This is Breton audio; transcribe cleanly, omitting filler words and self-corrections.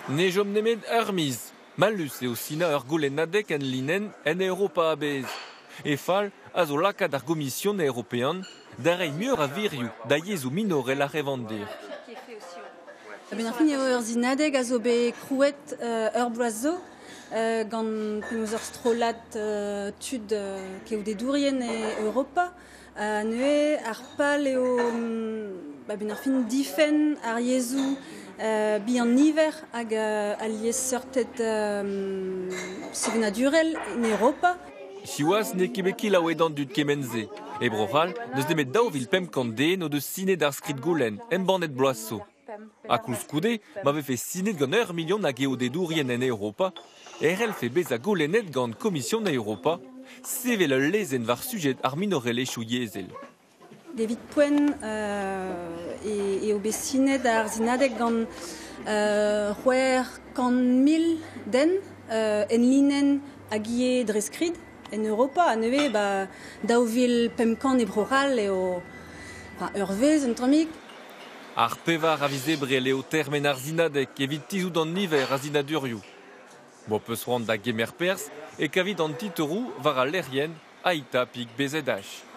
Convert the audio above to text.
Nejom nemet armiz. Malus eo sina ur goulenadek en linen en Europa abez. E fall, a zo lakad ar gomission european, d'arrei meur a virioù da yezou minorel a revandir. Ben ar fin eo ur zinadeg a zo be krouet ur bloazo, gant penaos ur strolat tud keo dedourien e Europa. Neue ar pal eo ben ar fin difen ar yezou bi an niver hag a liez seurtet sevenadurel en Europa. Siwaz ne kebeki laouedant dud kemenze. E broval, neus demet daouvil pemkant no deus sinet ar skrid goulenn, en bannet bloazo. A koulskoude, ma vefe sinet gant 1 million a geo dedourien en Europa, RL fait bez a goulennet gant Commission na Europa, sevel ul lezen var sujet ar minorelechou yezel. David Poen eo bet sinet ar zinadeg gant c'hwer kant mil den en linen a gie dreskrid en Europa. A neuve daouvil pemkant e broral eo ur vez en tramik. Ar pevar a vizebre leo termen ar zinadeg evit tizou d'an niver a zinadurioù. Bo peus rand da gemer pers e kavit an titerou var a lerien a ita pig bezedach.